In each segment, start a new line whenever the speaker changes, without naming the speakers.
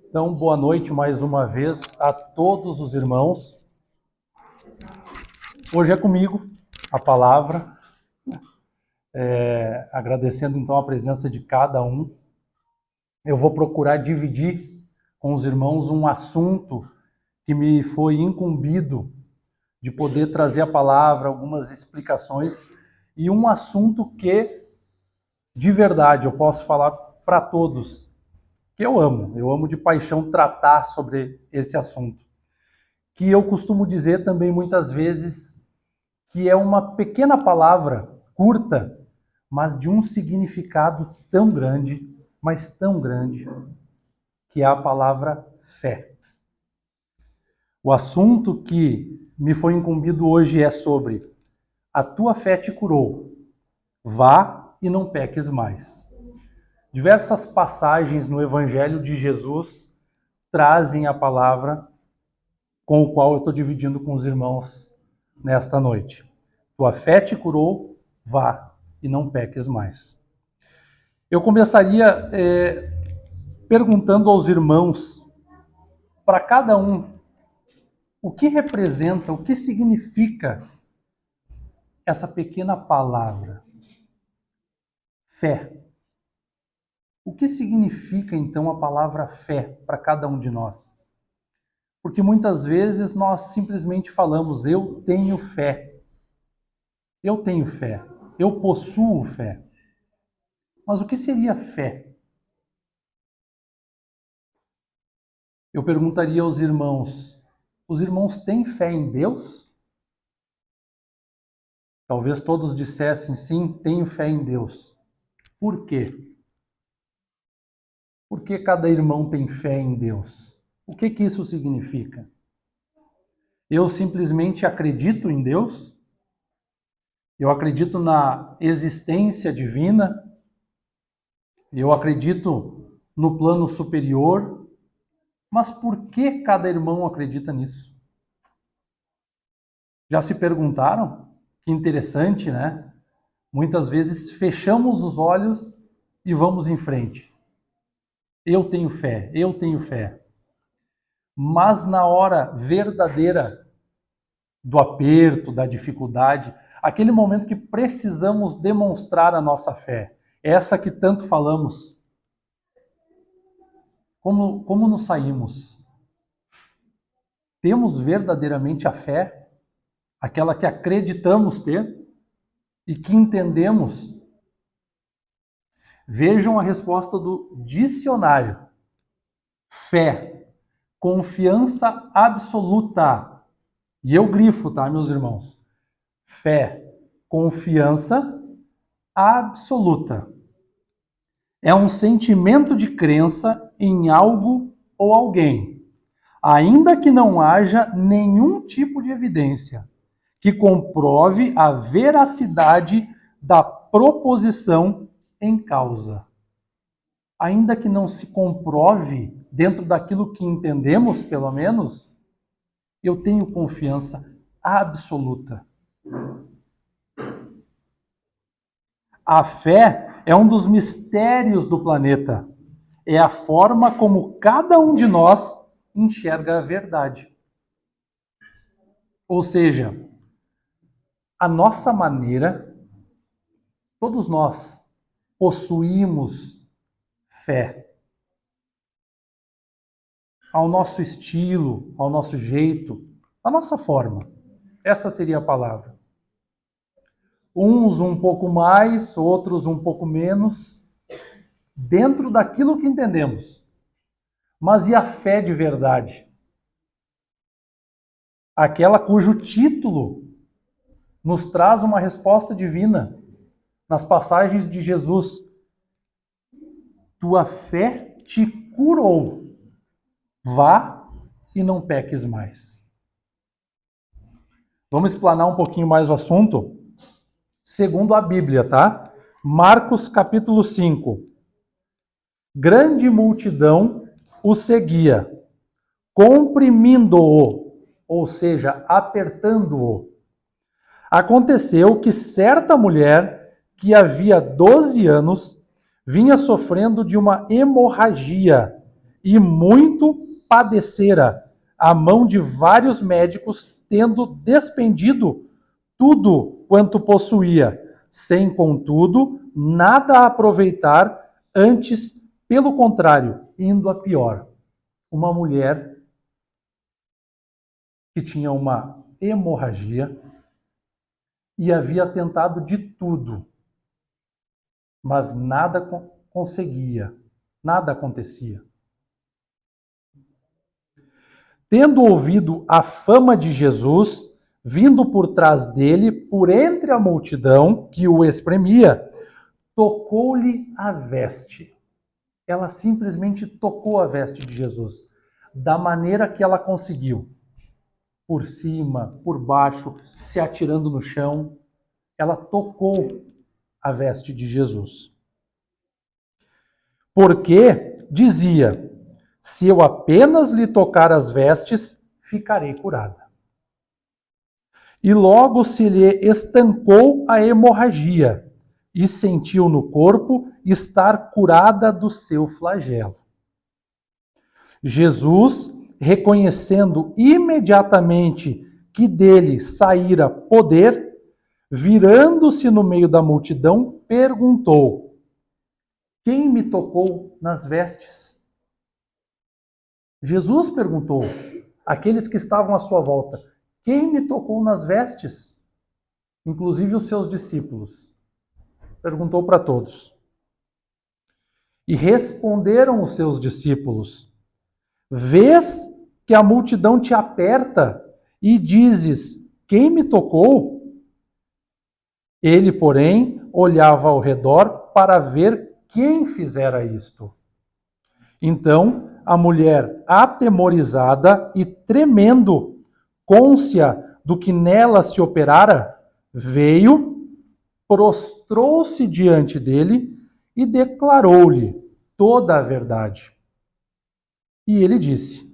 Então, boa noite mais uma vez a todos os irmãos. Hoje é comigo a palavra, agradecendo então a presença de cada um. Eu vou procurar dividir com os irmãos um assunto que me foi incumbido de poder trazer a palavra, algumas explicações, e um assunto que, de verdade, eu posso falar para todos, que eu amo de paixão tratar sobre esse assunto. Que eu costumo dizer também muitas vezes que é uma pequena palavra, curta, mas de um significado tão grande, mas tão grande, que é a palavra fé. O assunto que me foi incumbido hoje é sobre a tua fé te curou, vá e não peques mais. Diversas passagens no Evangelho de Jesus trazem a palavra com o qual eu estou dividindo com os irmãos nesta noite. Tua fé te curou, vá e não peques mais. Eu começaria perguntando aos irmãos, para cada um, o que representa, o que significa essa pequena palavra, fé. O que significa então a palavra fé para cada um de nós? Porque muitas vezes nós simplesmente falamos, eu tenho fé. Eu tenho fé. Eu possuo fé. Mas o que seria fé? Eu perguntaria aos irmãos, os irmãos têm fé em Deus? Talvez todos dissessem sim, tenho fé em Deus. Por quê? Por que cada irmão tem fé em Deus? O que isso significa? Eu simplesmente acredito em Deus? Eu acredito na existência divina? Eu acredito no plano superior? Mas por que cada irmão acredita nisso? Já se perguntaram? Que interessante, né? Muitas vezes fechamos os olhos e vamos em frente. Eu tenho fé, eu tenho fé. Mas na hora verdadeira do aperto, da dificuldade, aquele momento que precisamos demonstrar a nossa fé, essa que tanto falamos, como nos saímos? Temos verdadeiramente a fé, aquela que acreditamos ter e que entendemos? Vejam a resposta do dicionário. Fé, confiança absoluta. E eu grifo, tá, meus irmãos? Fé, confiança absoluta. É um sentimento de crença em algo ou alguém, ainda que não haja nenhum tipo de evidência que comprove a veracidade da proposição em causa. Ainda que não se comprove dentro daquilo que entendemos, pelo menos, eu tenho confiança absoluta. A fé é um dos mistérios do planeta. É a forma como cada um de nós enxerga a verdade. Ou seja, a nossa maneira, todos nós possuímos fé. Ao nosso estilo, ao nosso jeito, à nossa forma. Essa seria a palavra. Uns um pouco mais, outros um pouco menos, dentro daquilo que entendemos. Mas e a fé de verdade? Aquela cujo título nos traz uma resposta divina nas passagens de Jesus. Tua fé te curou. Vá e não peques mais. Vamos explanar um pouquinho mais o assunto? Segundo a Bíblia, tá? Marcos capítulo 5. Grande multidão o seguia, comprimindo-o, ou seja, apertando-o. Aconteceu que certa mulher, que havia 12 anos, vinha sofrendo de uma hemorragia e muito padecera à mão de vários médicos, tendo despendido tudo quanto possuía, sem, contudo, nada a aproveitar, antes, pelo contrário, indo a pior. Uma mulher que tinha uma hemorragia e havia tentado de tudo, mas nada conseguia, nada acontecia. Tendo ouvido a fama de Jesus, vindo por trás dele, por entre a multidão que o espremia, tocou-lhe a veste. Ela simplesmente tocou a veste de Jesus, da maneira que ela conseguiu. Por cima, por baixo, se atirando no chão. Ela tocou a veste de Jesus. Porque dizia: se eu apenas lhe tocar as vestes, ficarei curada. E logo se lhe estancou a hemorragia, e sentiu no corpo estar curada do seu flagelo. Jesus, reconhecendo imediatamente que dele saíra poder, virando-se no meio da multidão, perguntou: quem me tocou nas vestes? Jesus perguntou àqueles que estavam à sua volta: quem me tocou nas vestes? Inclusive os seus discípulos. Perguntou para todos. E responderam os seus discípulos: vês que a multidão te aperta e dizes: quem me tocou? Ele, porém, olhava ao redor para ver quem fizera isto. Então, a mulher, atemorizada e tremendo, cônscia do que nela se operara, veio, prostrou-se diante dele e declarou-lhe toda a verdade. E ele disse: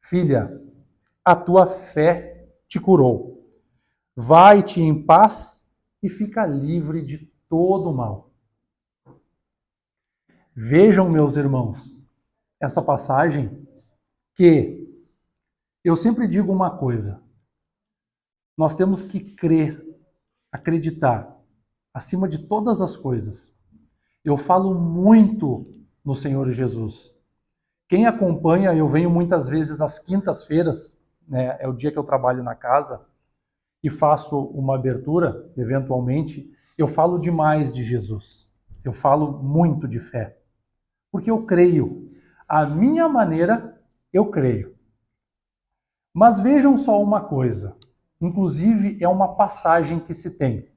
filha, a tua fé te curou. Vai-te em paz e fica livre de todo o mal. Vejam, meus irmãos, essa passagem que eu sempre digo uma coisa: nós temos que crer, acreditar, acima de todas as coisas. Eu falo muito no Senhor Jesus. Quem acompanha, eu venho muitas vezes às quintas-feiras, né, é o dia que eu trabalho na casa, e faço uma abertura, eventualmente, eu falo demais de Jesus. Eu falo muito de fé. Porque eu creio. A minha maneira, eu creio. Mas vejam só uma coisa. Inclusive, é uma passagem que se tem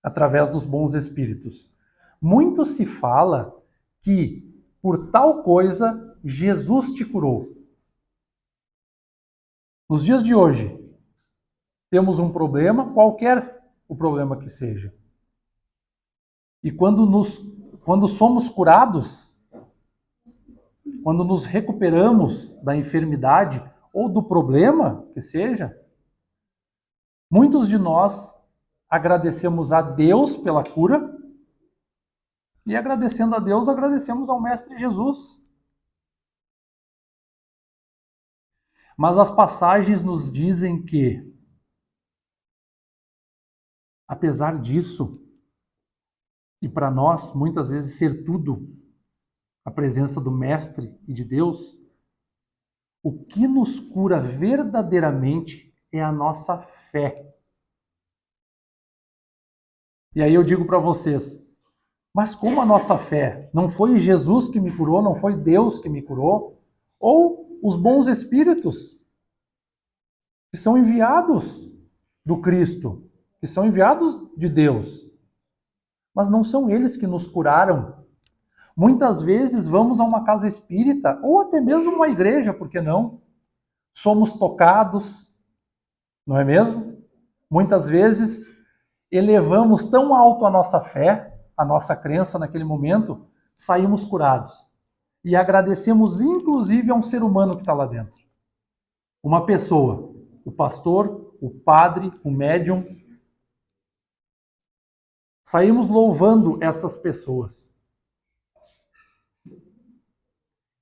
através dos bons espíritos. Muito se fala que, por tal coisa, Jesus te curou. Nos dias de hoje, temos um problema, qualquer o problema que seja. E quando somos curados, quando nos recuperamos da enfermidade ou do problema que seja, muitos de nós agradecemos a Deus pela cura e, agradecendo a Deus, agradecemos ao Mestre Jesus. Mas as passagens nos dizem que, apesar disso, e para nós, muitas vezes, ser tudo a presença do Mestre e de Deus, o que nos cura verdadeiramente é a nossa fé. E aí eu digo para vocês, mas como a nossa fé? Não foi Jesus que me curou, não foi Deus que me curou? Ou os bons espíritos que são enviados do Cristo, que são enviados de Deus? Mas não são eles que nos curaram. Muitas vezes vamos a uma casa espírita, ou até mesmo uma igreja, por que não? Somos tocados, não é mesmo? Muitas vezes elevamos tão alto a nossa fé, a nossa crença naquele momento, saímos curados. E agradecemos inclusive a um ser humano que está lá dentro. Uma pessoa, o pastor, o padre, o médium. Saímos louvando essas pessoas.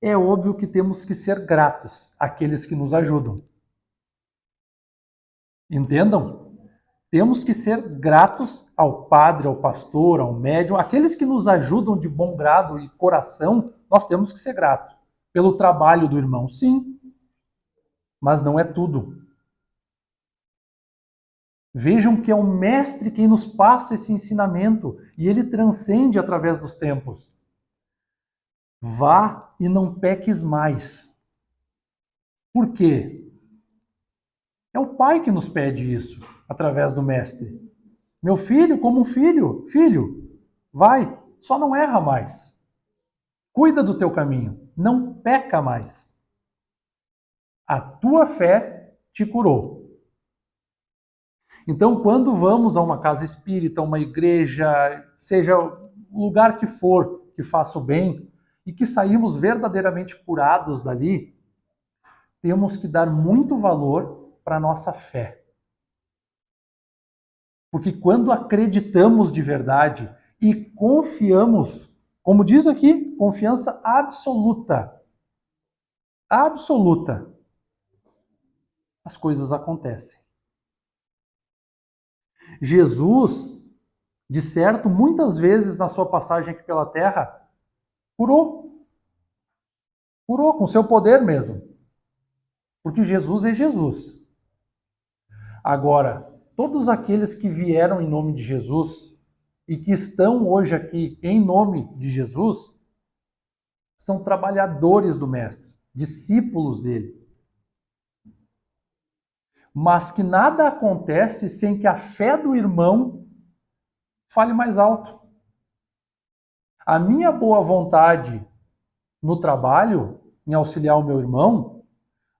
é óbvio que temos que ser gratos àqueles que nos ajudam. Entendam? Temos que ser gratos ao padre, ao pastor, ao médium, aqueles que nos ajudam de bom grado e coração, nós temos que ser gratos. Pelo trabalho do irmão, sim, mas não é tudo. Vejam que é o mestre quem nos passa esse ensinamento e ele transcende através dos tempos. Vá e não peques mais. Por quê? É o pai que nos pede isso através do mestre. Meu filho, como um filho, vai, só não erra mais. Cuida do teu caminho, não peca mais. A tua fé te curou. Então, quando vamos a uma casa espírita, uma igreja, seja o lugar que for que faça o bem, e que saímos verdadeiramente curados dali, temos que dar muito valor para a nossa fé. Porque quando acreditamos de verdade e confiamos, como diz aqui, confiança absoluta, as coisas acontecem. Jesus, de certo, muitas vezes na sua passagem aqui pela terra, curou com seu poder mesmo. Porque Jesus é Jesus. Agora, todos aqueles que vieram em nome de Jesus e que estão hoje aqui em nome de Jesus, são trabalhadores do Mestre, discípulos dele. Mas que nada acontece sem que a fé do irmão fale mais alto. A minha boa vontade no trabalho, em auxiliar o meu irmão,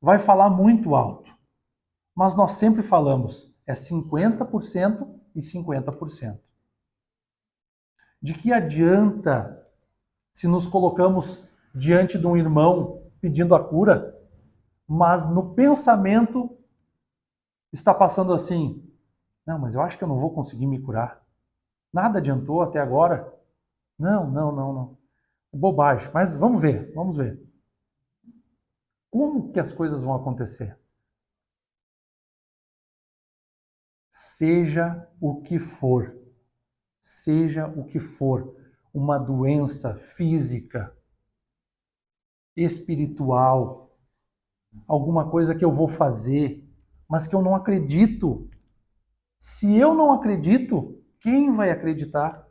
vai falar muito alto. Mas nós sempre falamos, é 50% e 50%. De que adianta se nos colocamos diante de um irmão pedindo a cura, mas no pensamento está passando assim, não, mas eu acho que eu não vou conseguir me curar. Nada adiantou até agora. Não. Bobagem, mas vamos ver. Como que as coisas vão acontecer? Seja o que for, uma doença física, espiritual, alguma coisa que eu vou fazer, mas que eu não acredito. Se eu não acredito, quem vai acreditar?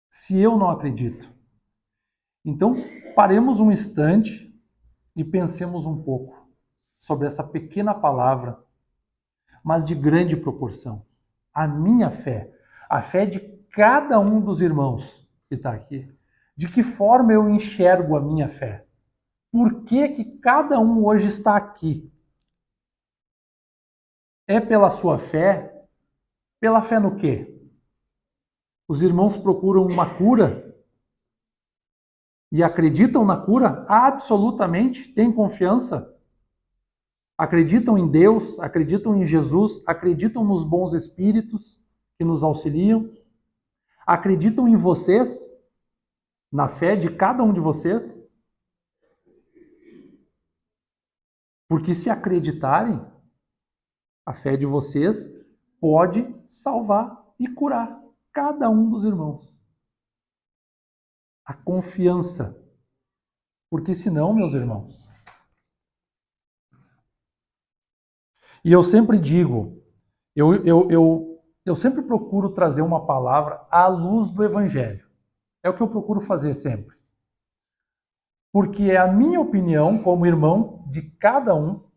Se eu não acredito. Então, paremos um instante e pensemos um pouco sobre essa pequena palavra, mas de grande proporção. A minha fé, a fé de cada um dos irmãos que está aqui. De que forma eu enxergo a minha fé? Por que cada um hoje está aqui? É pela sua fé? Pela fé no quê? Os irmãos procuram uma cura e acreditam na cura absolutamente, têm confiança, acreditam em Deus, acreditam em Jesus, acreditam nos bons espíritos que nos auxiliam, acreditam em vocês, na fé de cada um de vocês. Porque se acreditarem, a fé de vocês pode salvar e curar cada um dos irmãos. A confiança. Porque senão, meus irmãos, e eu sempre digo, eu sempre procuro trazer uma palavra à luz do Evangelho. É o que eu procuro fazer sempre. Porque é a minha opinião, como irmão de cada um,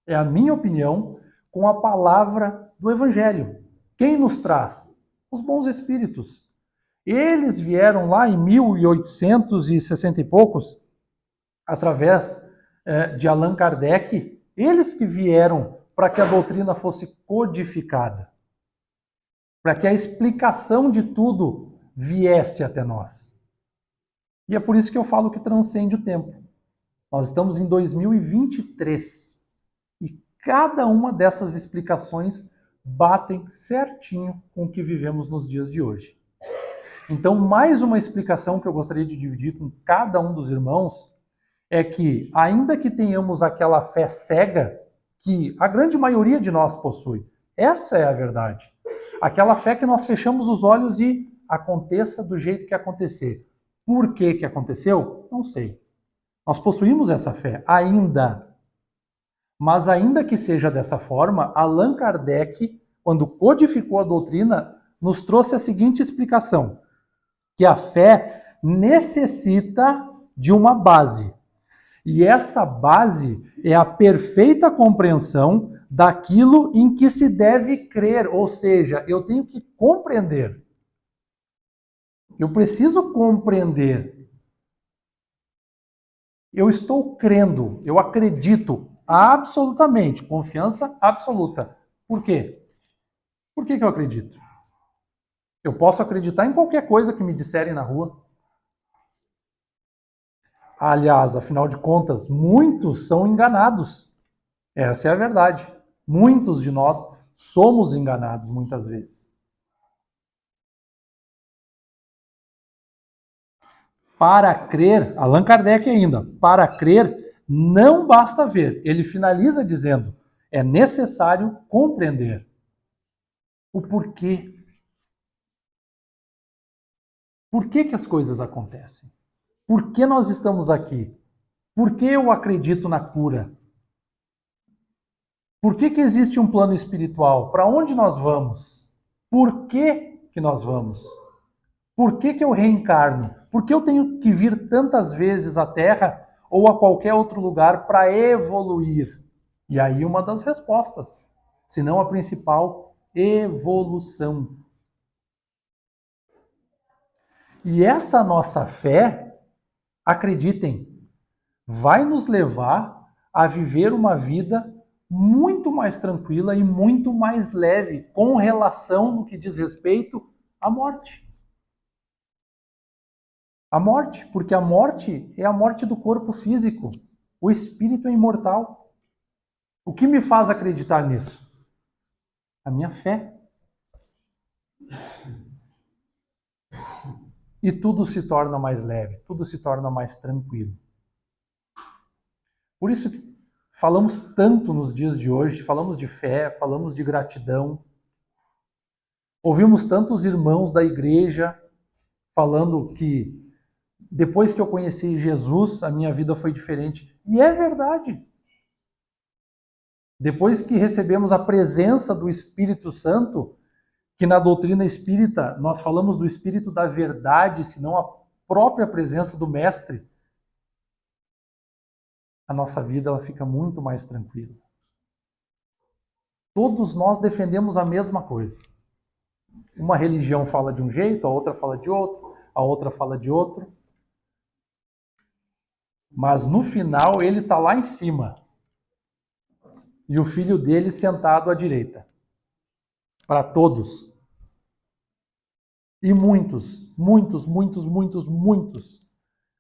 é a minha opinião com a palavra do Evangelho. Quem nos traz? Os bons espíritos. Eles vieram lá em 1860 e poucos, através de Allan Kardec, eles que vieram para que a doutrina fosse codificada, para que a explicação de tudo viesse até nós. E é por isso que eu falo que transcende o tempo. Nós estamos em 2023 e cada uma dessas explicações batem certinho com o que vivemos nos dias de hoje. Então, mais uma explicação que eu gostaria de dividir com cada um dos irmãos é que, ainda que tenhamos aquela fé cega, que a grande maioria de nós possui, essa é a verdade. Aquela fé que nós fechamos os olhos e aconteça do jeito que acontecer. Por que que aconteceu? Não sei. Nós possuímos essa fé, ainda. Mas ainda que seja dessa forma, Allan Kardec, quando codificou a doutrina, nos trouxe a seguinte explicação, que a fé necessita de uma base. E essa base é a perfeita compreensão daquilo em que se deve crer, ou seja, eu tenho que compreender. Eu preciso compreender. Eu estou crendo, eu acredito absolutamente, confiança absoluta. Por quê? Por que eu acredito? Eu posso acreditar em qualquer coisa que me disserem na rua. Aliás, afinal de contas, muitos são enganados. Essa é a verdade. Muitos de nós somos enganados muitas vezes. Para crer, Allan Kardec ainda, para crer não basta ver. Ele finaliza dizendo, é necessário compreender o porquê. Por que as coisas acontecem? Por que nós estamos aqui? Por que eu acredito na cura? Por que existe um plano espiritual? Para onde nós vamos? Por que nós vamos? Por que eu reencarno? Por que eu tenho que vir tantas vezes à Terra ou a qualquer outro lugar para evoluir? E aí uma das respostas, se não a principal, evolução. E essa nossa fé, acreditem, vai nos levar a viver uma vida muito mais tranquila e muito mais leve com relação no que diz respeito à morte. A morte, porque a morte é a morte do corpo físico. O espírito é imortal. O que me faz acreditar nisso? A minha fé. E tudo se torna mais leve, tudo se torna mais tranquilo. Por isso que falamos tanto nos dias de hoje, falamos de fé, falamos de gratidão. Ouvimos tantos irmãos da igreja falando que depois que eu conheci Jesus, a minha vida foi diferente. E é verdade. Depois que recebemos a presença do Espírito Santo, que na doutrina espírita nós falamos do Espírito da verdade, senão a própria presença do Mestre, a nossa vida ela fica muito mais tranquila. Todos nós defendemos a mesma coisa. Uma religião fala de um jeito, a outra fala de outro, a outra fala de outro. Mas no final ele está lá em cima. E o filho dele sentado à direita. Para todos. E muitos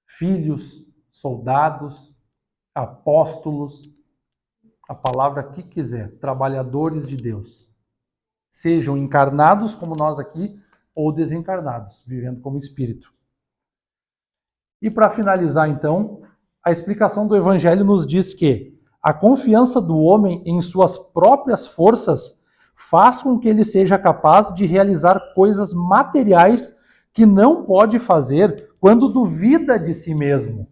filhos, soldados, apóstolos, a palavra que quiser, trabalhadores de Deus. Sejam encarnados como nós aqui, ou desencarnados, vivendo como espírito. E para finalizar então, a explicação do Evangelho nos diz que a confiança do homem em suas próprias forças faz com que ele seja capaz de realizar coisas materiais que não pode fazer quando duvida de si mesmo.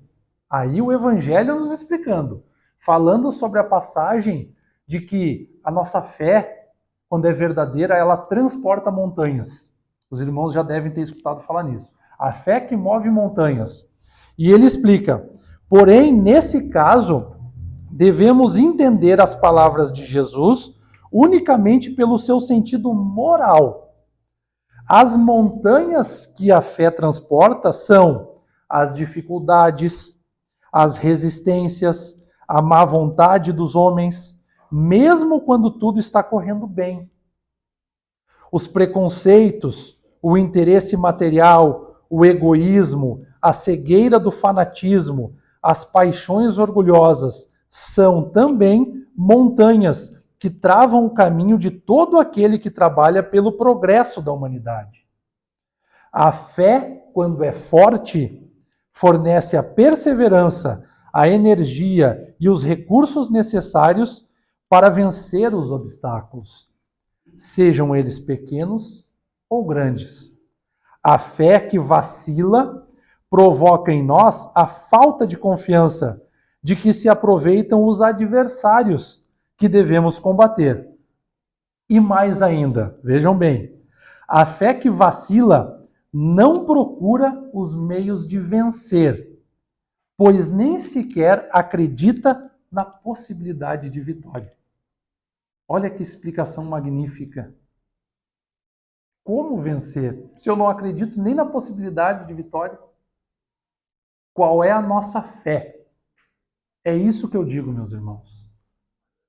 Aí o Evangelho nos explicando, falando sobre a passagem de que a nossa fé, quando é verdadeira, ela transporta montanhas. Os irmãos já devem ter escutado falar nisso. A fé que move montanhas. E ele explica, porém, nesse caso, devemos entender as palavras de Jesus unicamente pelo seu sentido moral. As montanhas que a fé transporta são as dificuldades, as resistências, a má vontade dos homens, mesmo quando tudo está correndo bem. Os preconceitos, o interesse material, o egoísmo, a cegueira do fanatismo, as paixões orgulhosas são também montanhas que travam o caminho de todo aquele que trabalha pelo progresso da humanidade. A fé, quando é forte, fornece a perseverança, a energia e os recursos necessários para vencer os obstáculos, sejam eles pequenos ou grandes. A fé que vacila provoca em nós a falta de confiança de que se aproveitam os adversários que devemos combater. E mais ainda, vejam bem, a fé que vacila não procura os meios de vencer, pois nem sequer acredita na possibilidade de vitória. Olha que explicação magnífica. Como vencer se eu não acredito nem na possibilidade de vitória? Qual é a nossa fé? É isso que eu digo, meus irmãos.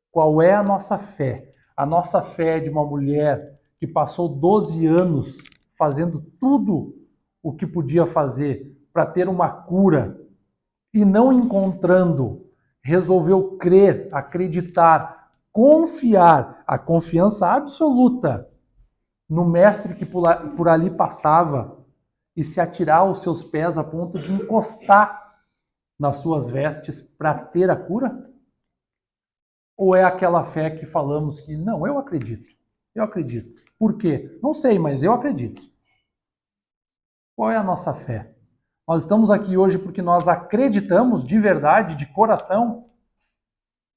Qual é a nossa fé? A nossa fé é de uma mulher que passou 12 anos fazendo tudo o que podia fazer para ter uma cura e não encontrando, resolveu crer, acreditar, confiar, a confiança absoluta no mestre que por ali passava e se atirar aos seus pés a ponto de encostar nas suas vestes para ter a cura? Ou é aquela fé que falamos que, não, eu acredito. Por quê? Não sei, mas eu acredito. Qual é a nossa fé? Nós estamos aqui hoje porque nós acreditamos de verdade, de coração.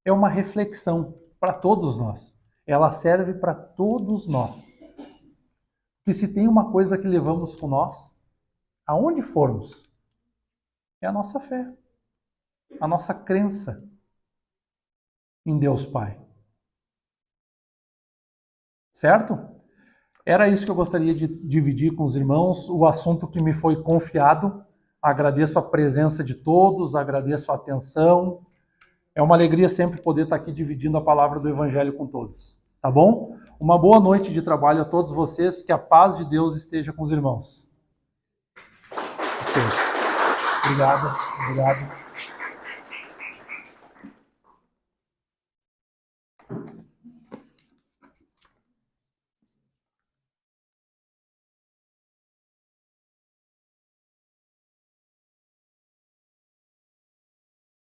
É uma reflexão para todos nós. Ela serve para todos nós. Que se tem uma coisa que levamos com nós, aonde formos, é a nossa fé, a nossa crença em Deus Pai. Certo? Era isso que eu gostaria de dividir com os irmãos, o assunto que me foi confiado. Agradeço a presença de todos, agradeço a atenção. É uma alegria sempre poder estar aqui dividindo a palavra do Evangelho com todos. Tá bom? Uma boa noite de trabalho a todos vocês, que a paz de Deus esteja com os irmãos. Obrigado.